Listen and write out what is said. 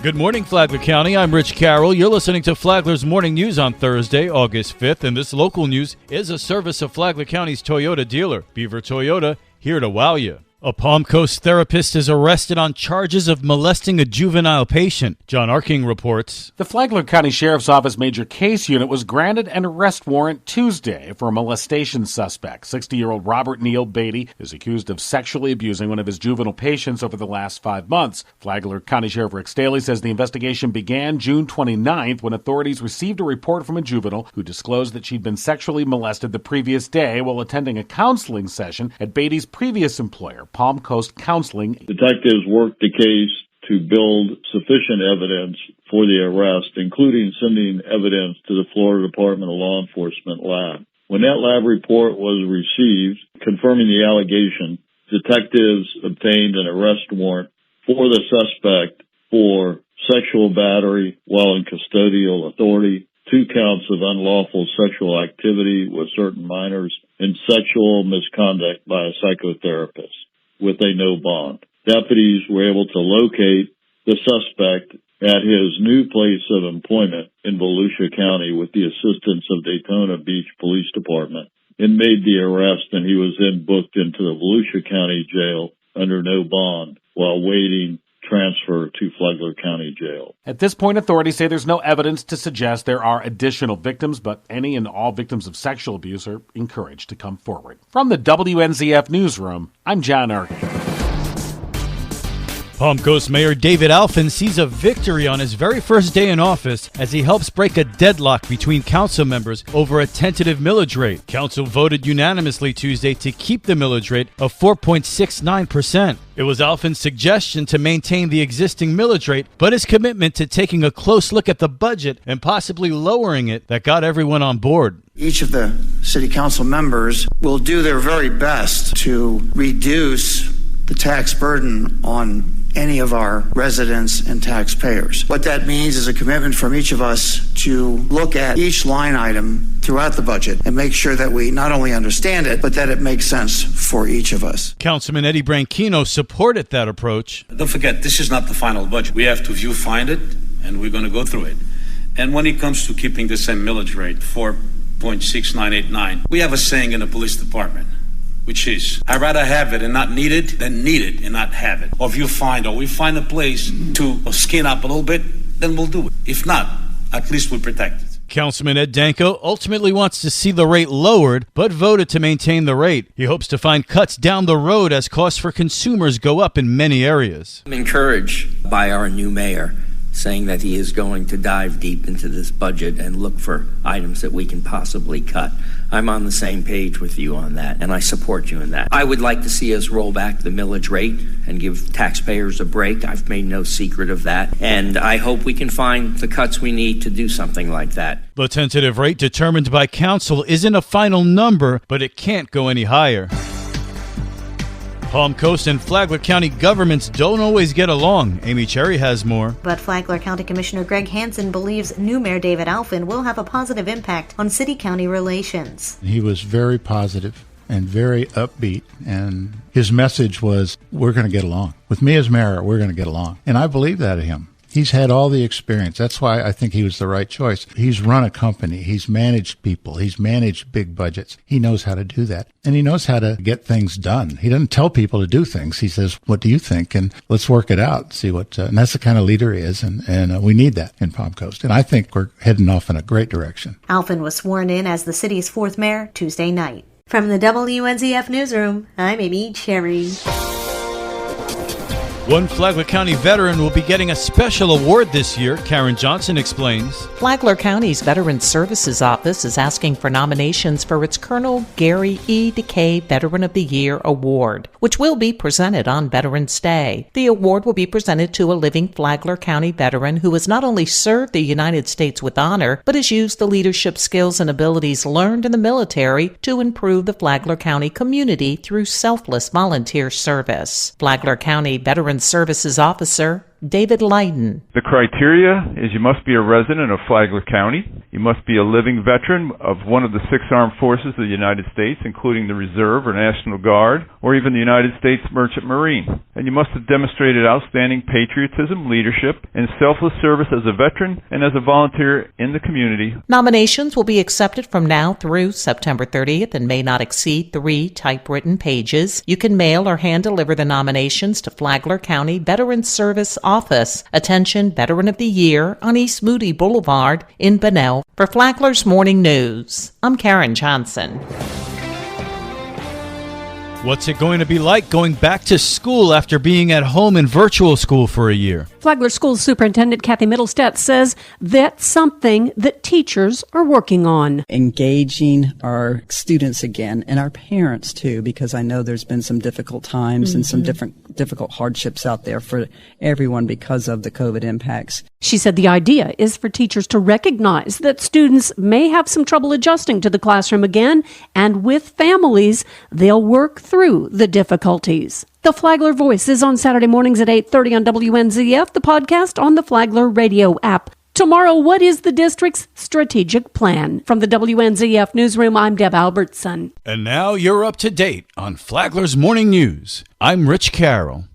Good morning, Flagler County. I'm Rich Carroll. You're listening to Flagler's Morning News on Thursday, August 5th, and this local news is a service of Flagler County's Toyota dealer, Beaver Toyota, here to wow you. A Palm Coast therapist is arrested on charges of molesting a juvenile patient. John Arking reports. The Flagler County Sheriff's Office Major Case Unit was granted an arrest warrant Tuesday for a molestation suspect. 60-year-old Robert Neal Beatty is accused of sexually abusing one of his juvenile patients over the last 5 months. Flagler County Sheriff Rick Staley says the investigation began June 29th when authorities received a report from a juvenile who disclosed that she'd been sexually molested the previous day while attending a counseling session at Beatty's previous employer, Palm Coast Counseling. Detectives worked the case to build sufficient evidence for the arrest, including sending evidence to the Florida Department of Law Enforcement lab. When that lab report was received, confirming the allegation, detectives obtained an arrest warrant for the suspect for sexual battery while in custodial authority, 2 counts of unlawful sexual activity with certain minors, and sexual misconduct by a psychotherapist with a no bond. Deputies were able to locate the suspect at his new place of employment in Volusia County with the assistance of Daytona Beach Police Department and made the arrest, and he was then booked into the Volusia County Jail under no bond while waiting transfer to Flagler County Jail. At this point, authorities say there's no evidence to suggest there are additional victims, but any and all victims of sexual abuse are encouraged to come forward. From the WNZF Newsroom, I'm John Arkin. Palm Coast Mayor David Alfin sees a victory on his very first day in office as he helps break a deadlock between council members over a tentative millage rate. Council voted unanimously Tuesday to keep the millage rate of 4.69%. It was Alfin's suggestion to maintain the existing millage rate, but his commitment to taking a close look at the budget and possibly lowering it that got everyone on board. Each of the city council members will do their very best to reduce the tax burden on any of our residents and taxpayers. What that means is a commitment from each of us to look at each line item throughout the budget and make sure that we not only understand it, but that it makes sense for each of us. Councilman Eddie Branchino supported that approach. Don't forget, this is not the final budget. We have to viewfind it, and we're going to go through it. And when it comes to keeping the same millage rate, 4.6989, we have a saying in the police department, which is, I'd rather have it and not need it than need it and not have it. Or if we find a place to skin up a little bit, then we'll do it. If not, at least we'll protect it. Councilman Ed Danko ultimately wants to see the rate lowered, but voted to maintain the rate. He hopes to find cuts down the road as costs for consumers go up in many areas. I'm encouraged by our new mayor, saying that he is going to dive deep into this budget and look for items that we can possibly cut. I'm on the same page with you on that, and I support you in that. I would like to see us roll back the millage rate and give taxpayers a break. I've made no secret of that, and I hope we can find the cuts we need to do something like that. The tentative rate determined by council isn't a final number, but it can't go any higher. Palm Coast and Flagler County governments don't always get along. Amy Cherry has more. But Flagler County Commissioner Greg Hansen believes new Mayor David Alfin will have a positive impact on city-county relations. He was very positive and very upbeat, and his message was, we're going to get along. With me as mayor, we're going to get along. And I believe that of him. He's had all the experience. That's why I think he was the right choice. He's run a company. He's managed people. He's managed big budgets. He knows how to do that. And he knows how to get things done. He doesn't tell people to do things. He says, what do you think? And let's work it out. See what, and that's the kind of leader he is. And we need that in Palm Coast. And I think we're heading off in a great direction. Alfin was sworn in as the city's 4th mayor Tuesday night. From the WNZF Newsroom, I'm Amy Cherry. One Flagler County veteran will be getting a special award this year, Karen Johnson explains. Flagler County's Veteran Services Office is asking for nominations for its Colonel Gary E. DeKay Veteran of the Year Award, which will be presented on Veterans Day. The award will be presented to a living Flagler County veteran who has not only served the United States with honor, but has used the leadership skills and abilities learned in the military to improve the Flagler County community through selfless volunteer service. Flagler County Veteran Services Officer David Leiden. The criteria is you must be a resident of Flagler County. You must be a living veteran of one of the 6 armed forces of the United States, including the Reserve or National Guard, or even the United States Merchant Marine. And you must have demonstrated outstanding patriotism, leadership, and selfless service as a veteran and as a volunteer in the community. Nominations will be accepted from now through September 30th and may not exceed 3 typewritten pages. You can mail or hand deliver the nominations to Flagler County Veterans Service Office. Attention, Veteran of the Year on East Moody Boulevard in Bunnell. For Flagler's Morning News, I'm Karen Johnson. What's it going to be like going back to school after being at home in virtual school for a year? Flagler School Superintendent Kathy Middlestadt says that's something that teachers are working on. Engaging our students again and our parents too, because I know there's been some difficult times and some difficult hardships out there for everyone because of the COVID impacts. She said the idea is for teachers to recognize that students may have some trouble adjusting to the classroom again, and with families, they'll work through the difficulties. The Flagler Voice is on Saturday mornings at 8:30 on WNZF, the podcast on the Flagler radio app. Tomorrow, what is the district's strategic plan? From the WNZF newsroom, I'm Deb Albertson. And now you're up to date on Flagler's Morning News. I'm Rich Carroll.